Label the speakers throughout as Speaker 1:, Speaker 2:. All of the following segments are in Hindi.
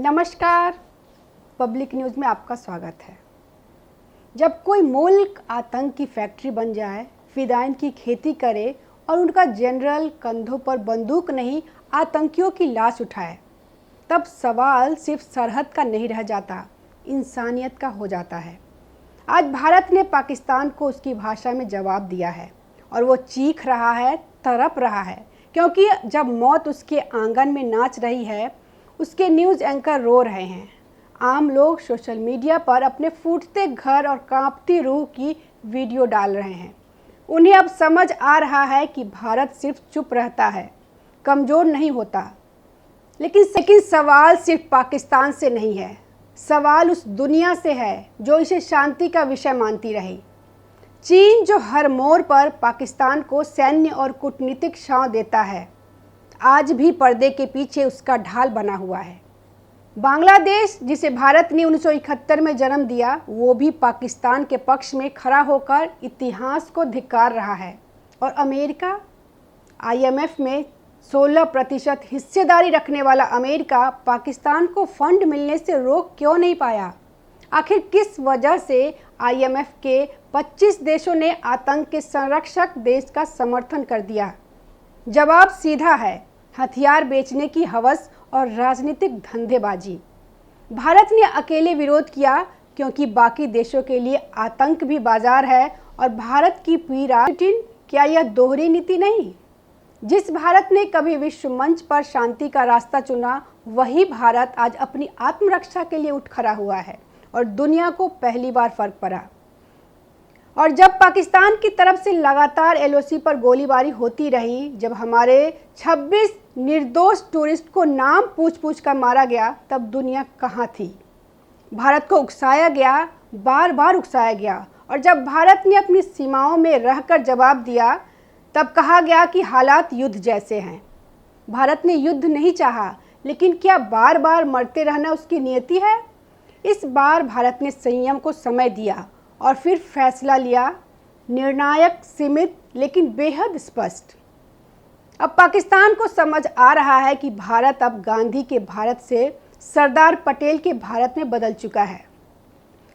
Speaker 1: नमस्कार। पब्लिक न्यूज़ में आपका स्वागत है। जब कोई मुल्क आतंक की फैक्ट्री बन जाए, फिदाइन की खेती करे और उनका जनरल कंधों पर बंदूक नहीं आतंकियों की लाश उठाए, तब सवाल सिर्फ सरहद का नहीं रह जाता, इंसानियत का हो जाता है। आज भारत ने पाकिस्तान को उसकी भाषा में जवाब दिया है और वो चीख रहा है, तड़प रहा है, क्योंकि जब मौत उसके आंगन में नाच रही है, उसके न्यूज़ एंकर रो रहे हैं। आम लोग सोशल मीडिया पर अपने फूटते घर और कांपती रूह की वीडियो डाल रहे हैं। उन्हें अब समझ आ रहा है कि भारत सिर्फ चुप रहता है, कमज़ोर नहीं होता। लेकिन सवाल सिर्फ पाकिस्तान से नहीं है, सवाल उस दुनिया से है जो इसे शांति का विषय मानती रही। चीन जो हर मोड़ पर पाकिस्तान को सैन्य और कूटनीतिक छांव देता है, आज भी पर्दे के पीछे उसका ढाल बना हुआ है। बांग्लादेश, जिसे भारत ने 1971 में जन्म दिया, वो भी पाकिस्तान के पक्ष में खड़ा होकर इतिहास को धिक्कार रहा है। और अमेरिका, IMF में 16% हिस्सेदारी रखने वाला अमेरिका पाकिस्तान को फंड मिलने से रोक क्यों नहीं पाया? आखिर किस वजह से IMF के 25 देशों ने आतंक के संरक्षक देश का समर्थन कर दिया? जवाब सीधा है, हथियार बेचने की हवस और राजनीतिक धंधेबाजी। भारत ने अकेले विरोध किया क्योंकि बाकी देशों के लिए आतंक भी बाजार है और भारत की पीड़ा। क्या यह दोहरी नीति नहीं? जिस भारत ने कभी विश्व मंच पर शांति का रास्ता चुना, वही भारत आज अपनी आत्मरक्षा के लिए उठ खड़ा हुआ है और दुनिया को पहली बार फर्क पड़ा। और जब पाकिस्तान की तरफ से लगातार LOC पर गोलीबारी होती रही, जब हमारे 26 निर्दोष टूरिस्ट को नाम पूछ कर मारा गया, तब दुनिया कहाँ थी? भारत को उकसाया गया, बार बार उकसाया गया। और जब भारत ने अपनी सीमाओं में रहकर जवाब दिया, तब कहा गया कि हालात युद्ध जैसे हैं। भारत ने युद्ध नहीं चाहा, लेकिन क्या बार बार मरते रहना उसकी नियति है? इस बार भारत ने संयम को समय दिया और फिर फैसला लिया, निर्णायक, सीमित, लेकिन बेहद स्पष्ट। अब पाकिस्तान को समझ आ रहा है कि भारत अब गांधी के भारत से सरदार पटेल के भारत में बदल चुका है।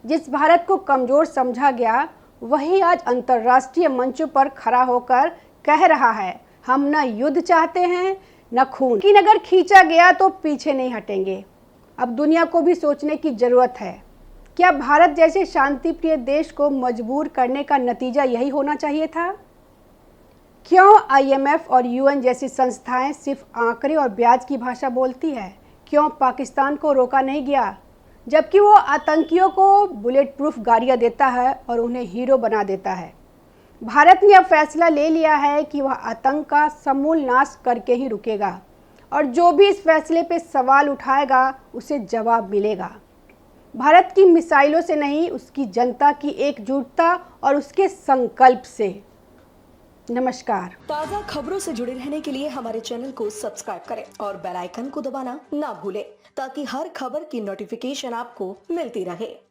Speaker 1: जिस भारत को कमज़ोर समझा गया, वही आज अंतर्राष्ट्रीय मंचों पर खड़ा होकर कह रहा है, हम न युद्ध चाहते हैं न खून, लेकिन अगर खींचा गया तो पीछे नहीं हटेंगे। अब दुनिया को भी सोचने की ज़रूरत है, क्या भारत जैसे शांतिप्रिय देश को मजबूर करने का नतीजा यही होना चाहिए था? क्यों IMF और UN जैसी संस्थाएं सिर्फ आंकड़े और ब्याज की भाषा बोलती है? क्यों पाकिस्तान को रोका नहीं गया, जबकि वो आतंकियों को बुलेट प्रूफ गाड़ियां देता है और उन्हें हीरो बना देता है? भारत ने अब फैसला ले लिया है कि वह आतंक का समूल नाश करके ही रुकेगा, और जो भी इस फैसले पे सवाल उठाएगा उसे जवाब मिलेगा। भारत की मिसाइलों से नहीं, उसकी जनता की एकजुटता और उसके संकल्प से। नमस्कार।
Speaker 2: ताज़ा खबरों से जुड़े रहने के लिए हमारे चैनल को सब्सक्राइब करें और बेल आइकन को दबाना ना भूलें, ताकि हर खबर की नोटिफिकेशन आपको मिलती रहे।